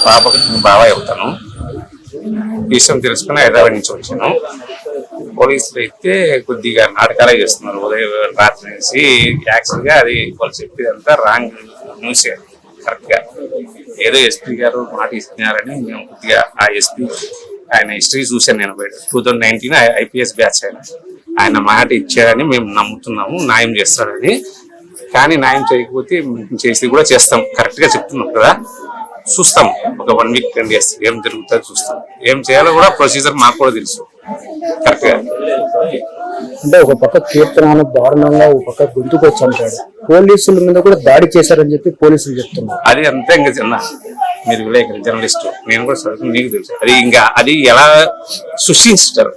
పాపకి బాగా అవుతాను విషయం తెలుసుకుని హైదరాబాద్ నుంచి వచ్చాను. పోలీసులు అయితే కొద్దిగా నాటకాలే చేస్తున్నారు. ఉదయం రాత్రి నుంచి యాక్చువల్ గా అది వాళ్ళు చెప్పేదంతా రాంగ్ న్యూస్. కరెక్ట్ గా ఏదో ఎస్పీ గారు మాట ఇస్తున్నారని మేము కొద్దిగా ఆ ఎస్పీ ఆయన హిస్టరీ చూశాను నేను. 2019 IPS బ్యాచ్ ఆయన మాట ఇచ్చారని మేము నమ్ముతున్నాము, న్యాయం చేస్తారని. కానీ న్యాయం చేయకపోతే చేసి కూడా చేస్తాం. కరెక్ట్ గా చెప్తున్నాం కదా, చూస్తాం. ఒక 1 వీక్ 10 days ఏం జరుగుతుందో చూస్తాం. ఏం చేయాలో కూడా ప్రొసీజర్ మాకు కూడా తెలుసు కరెక్ట్ గా. అంటే ఒక పక్క కీర్తనను దారుణంగా ఒక పక్క గొంతుకొచ్చి అంటాడు. పోలీసుల మీద కూడా దాడి చేశారని చెప్పి పోలీసులు చెప్తున్నారు. అది అంతే. ఇంకా చిన్న మీరు విలేకరు జర్నలిస్ట్, నేను కూడా చదువుకుని నీకు తెలుసు. అది ఇంకా అది ఎలా సృష్టించారు,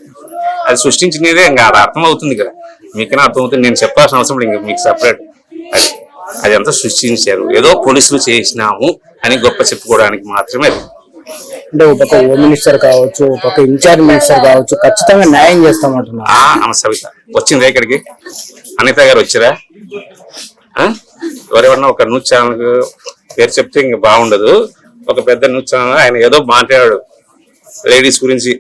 అది సృష్టించినదే ఇంకా అది అర్థం అవుతుంది కదా. మీకైనా అర్థం అవుతుంది, నేను చెప్పాల్సిన అవసరం ఇంకా మీకు సపరేట్. అది అంతా సృష్టించారు, ఏదో పోలీసులు చేసినాము అని గొప్ప చెప్పుకోవడానికి మాత్రమే. అంటే ఒక పక్క హోమ్ మినిస్టర్ కావచ్చు, ఒక పక్క ఇన్ఛార్జ్ మినిస్టర్ కావచ్చు, ఖచ్చితంగా న్యాయం చేస్తామంటున్నారు. సవిత వచ్చిందా ఇక్కడికి? అనిత గారు వచ్చారా? ఎవరెవరన్నా ఒక న్యూస్ ఛానల్ పేరు చెప్తే ఇంక బాగుండదు. ఒక పెద్ద న్యూస్ ఛానల్ ఆయన ఏదో మాట్లాడాడు లేడీస్ గురించి,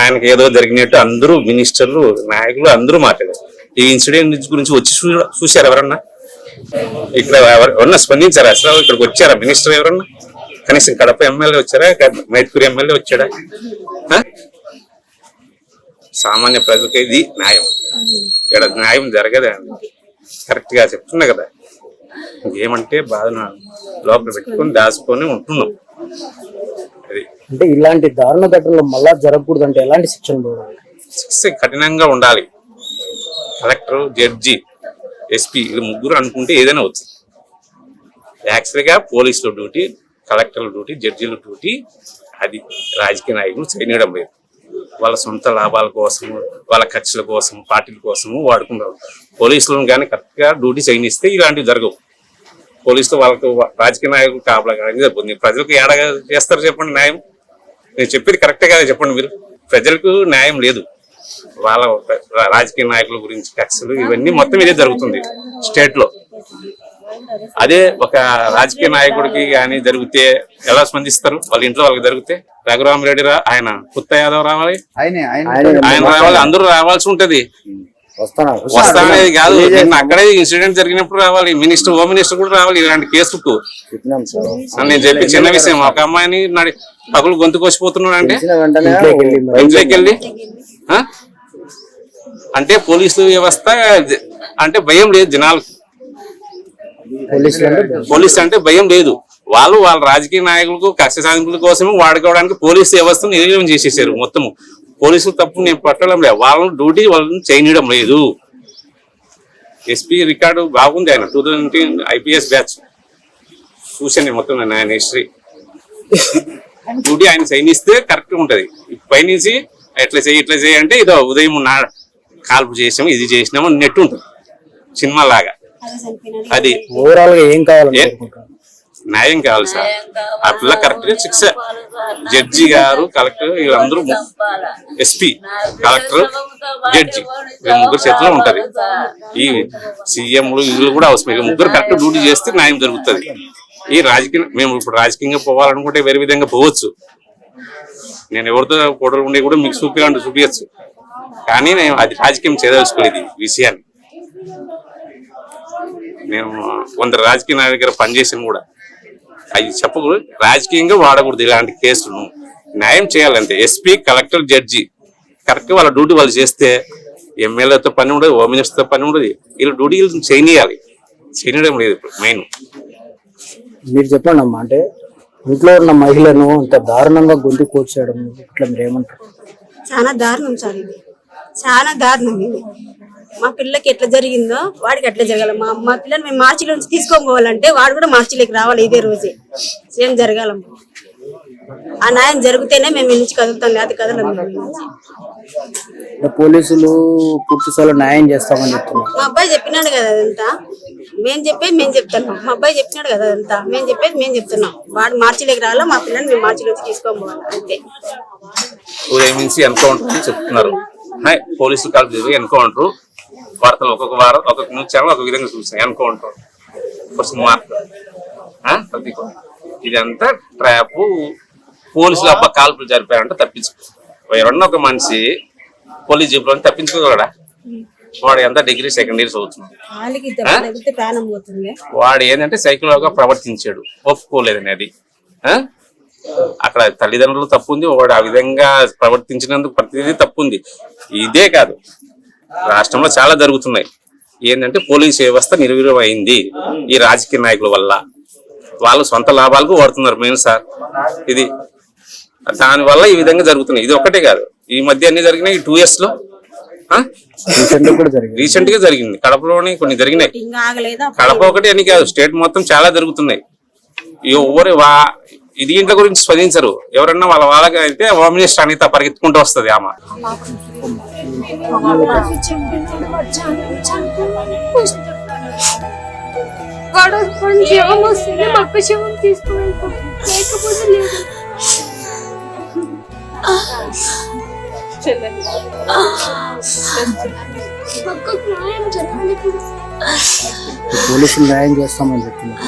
ఆయనకి ఏదో జరిగినట్టు అందరూ మినిస్టర్లు నాయకులు అందరూ మాట్లాడారు. ఈ ఇన్సిడెంట్ గురించి వచ్చి చూశారు ఎవరన్నా? ఇక్కడ ఎవరన్నా స్పందించారా? అసలు ఇక్కడికి వచ్చారా మినిస్టర్ ఎవరన్నా? కనీసం కడప ఎమ్మెల్యే వచ్చారా? మైత్కూరు ఎమ్మెల్యే వచ్చాడా? సామాన్య ప్రజలకి ఇది న్యాయం. ఇక్కడ న్యాయం జరగదా? కరెక్ట్ గా చెప్తున్నా కదా. ఇంకేమంటే బాధన లోపల పెట్టుకొని దాచుకొని ఉంటున్నాం. అది అంటే ఇలాంటి దారుణ ఘటనలు మళ్ళా జరగకూడదు అంటే ఎలాంటి శిక్ష కఠినంగా ఉండాలి. కలెక్టర్, జడ్జి, ఎస్పీ ఇది ముగ్గురు అనుకుంటే ఏదైనా వచ్చింది. యాక్చువల్ గా పోలీసుల డ్యూటీ, కలెక్టర్ల డ్యూటీ, జడ్జీల డ్యూటీ అది రాజకీయ నాయకులు చేయడం లేదు. వాళ్ళ సొంత లాభాల కోసం, వాళ్ళ ఖర్చుల కోసం, పార్టీల కోసము వాడుకుంటారు. పోలీసులను కానీ కరెక్ట్ గా డ్యూటీ చేయనిస్తే ఇలాంటివి జరగవు. పోలీసులు వాళ్ళకు రాజకీయ నాయకులు కాపలా కానీ సరిపోతుంది. ప్రజలకు ఏడ చేస్తారు చెప్పండి న్యాయం? నేను చెప్పేది కరెక్టే కదా చెప్పండి మీరు. ప్రజలకు న్యాయం లేదు. వాళ్ళ రాజకీయ నాయకుల గురించి కక్షలు ఇవన్నీ మొత్తం ఇదే జరుగుతుంది స్టేట్ లో. అదే ఒక రాజకీయ నాయకుడికి కానీ జరిగితే ఎలా స్పందిస్తారు? వాళ్ళ ఇంట్లో వాళ్ళకి జరిగితే రఘురామరెడ్డి ఆయన పుత్త యాదవ్ రావాలి, ఆయన రావాలి, అందరూ రావాల్సి ఉంటది. వస్తానేది కాదు, అక్కడే ఇన్సిడెంట్ జరిగినప్పుడు రావాలి. మినిస్టర్, హోమ్ మినిస్టర్ కూడా రావాలి ఇలాంటి కేసుకు. నేను చెప్పి చిన్న విషయం, ఒక అమ్మాయిని పగులు గొంతుకొచ్చిపోతున్నాడు అంటే ఇంట్లోకి వెళ్ళి అంటే పోలీసు వ్యవస్థ అంటే భయం లేదు జనాలకు. పోలీసు అంటే భయం లేదు. వాళ్ళ రాజకీయ నాయకులకు కక్ష సాధింపుల కోసమే వాడుకోవడానికి పోలీసు వ్యవస్థను నిర్వీర్యం చేసేసారు మొత్తము. పోలీసులు తప్పు నేను పట్టడం లేదు, వాళ్ళని డ్యూటీ వాళ్ళని చేయడం లేదు. ఎస్పీ రికార్డు బాగుంది. ఆయన 2019 IPS బ్యాచ్ చూశాను మొత్తం ఆయన హిస్టరీ. డ్యూటీ ఆయన చేయనిస్తే కరెక్ట్ ఉంటది. పైనుంచి ఎట్లా చేయి ఇట్లా చేయి అంటే ఇదో ఉదయం కాల్పు చేసాము, ఇది చేసినాము నెట్ ఉంటుంది సినిమా లాగా. అది ఓవరాల్ గా ఏం కావాలి? న్యాయం కావాలి సార్. ఆ పిల్ల కరెక్ట్ గా శిక్ష. జడ్జి గారు, కలెక్టర్ వీళ్ళందరూ, ఎస్పీ, కలెక్టర్, జడ్జి ముగ్గురు చేతిలో ఉంటది. ఈ సీఎంలు వీళ్ళు కూడా అవసరం. ముగ్గురు కరెక్ట్ డ్యూటీ చేస్తే న్యాయం జరుగుతుంది. ఈ రాజకీయ మేము ఇప్పుడు రాజకీయంగా పోవాలనుకుంటే వేరే విధంగా పోవచ్చు. నేను ఎవరితో ఫోటోలు ఉండే కూడా మీకు చూపించచ్చు. కానీ నేను అది రాజకీయం చేయదలుచుకోలేదు ఈ విషయాన్ని. నేను కొందరు రాజకీయ నాయకుల దగ్గర పనిచేసాను కూడా. అది చెప్పకూడదు, రాజకీయంగా వాడకూడదు ఇలాంటి కేసులను. న్యాయం చేయాలంటే ఎస్పీ, కలెక్టర్, జడ్జి కరెక్ట్ వాళ్ళ డ్యూటీ వాళ్ళు చేస్తే ఎమ్మెల్యేతో పని ఉండదు, హోమ్ మినిస్టర్తో పని ఉండదు. వీళ్ళ డ్యూటీ చేయనియాలి. చేయడం లేదు ఇప్పుడు మెయిన్. మీరు చెప్పండి అమ్మా, అంటే ఇంట్లో ఉన్న మహిళను అంత దారుణంగా గొంతు కోల్చేయడం ఇట్లా మీరు ఏమంటారు? చాలా దారుణం సార్, ఇది చాలా దారుణం. ఇది మా పిల్లకి ఎట్లా జరిగిందో వాడికి ఎట్లా జరగాలి. మా పిల్లని మేము మార్చిలో నుంచి తీసుకొని పోవాలంటే వాడు కూడా మార్చిలోకి రావాలి. ఇదే రోజే సేమ్ జరగాలమ్మా. ఆ న్యాయం జరిగితేనే మేము నుంచి కదులుతాం, లేకపోతే కదలం. పోలీసులు పూర్తి స్థాయిలో న్యాయం చేస్తామని చెప్తున్నారు. మా అబ్బాయి చెప్పినాడు కదా అదంతా. మేము చెప్తున్నాం. మా అబ్బాయి చెప్పినాడు కదా అదంతా. మేము చెప్పేది మేము చెప్తున్నాం. వాడు మార్చిలోకి రావాలా, మా పిల్లని మేము మార్చిలో నుంచి తీసుకొని పోవాలి అంతే. ఎన్కౌంటర్ చెప్తున్నారు. పోలీసులు కాల్ ఎన్కౌంటర్ వార్తలు ఒక్కొక్క వారం ఒక్కొక్క న్యూస్ ఛానల్ ఒక విధంగా చూస్తాం. ఎన్కౌంటర్ కొంచెం మార్క్ ఇదంతా ట్రాప్. పోలీసులు అబ్బా కాల్పులు జరిపారంటే తప్పించుకో. ఎవరన్నా ఒక మనిషి పోలీస్ జీపులో తప్పించుకోగలడా? వాడు ఎంత డిగ్రీ సెకండ్ ఇయర్స్ అవుతుంది. వాళ్ళకి దెబ్బ తగిలితే ప్రాణం పోతుంది. వాడు ఏంటంటే సైకిల్గా ప్రవర్తించాడు, ఒప్పుకోలేదని అది. అక్కడ తల్లిదండ్రులు తప్పు ఉంది, వాడు ఆ విధంగా ప్రవర్తించినందుకు ప్రతిదీ తప్పు ఉంది. ఇదే కాదు, రాష్ట్రంలో చాలా జరుగుతున్నాయి. ఏంటంటే పోలీస్ వ్యవస్థ నిర్వీర్యం అయింది ఈ రాజకీయ నాయకుల వల్ల. వాళ్ళు సొంత లాభాలకు వాడుతున్నారు మెయిన్ సార్. ఇది దానివల్ల ఈ విధంగా జరుగుతున్నాయి. ఇది ఒక్కటే కాదు, ఈ మధ్య అన్ని జరిగినాయి. 2 years లో రీసెంట్ గా జరిగింది. కడపలోని కొన్ని జరిగినాయి. ఇంకా ఆగలేదా? కడప ఒకటి అని కాదు, స్టేట్ మొత్తం చాలా జరుగుతున్నాయి. ఇది ఇంట్లో గురించి స్పందించరు. ఎవరన్నా వాళ్ళకి అయితే హోమ్ మినిస్టర్ అనిత పరిగెత్తుకుంటూ వస్తుంది ఆమె. పోలీసులు న్యాయం చేస్తామని చెప్తున్నారు.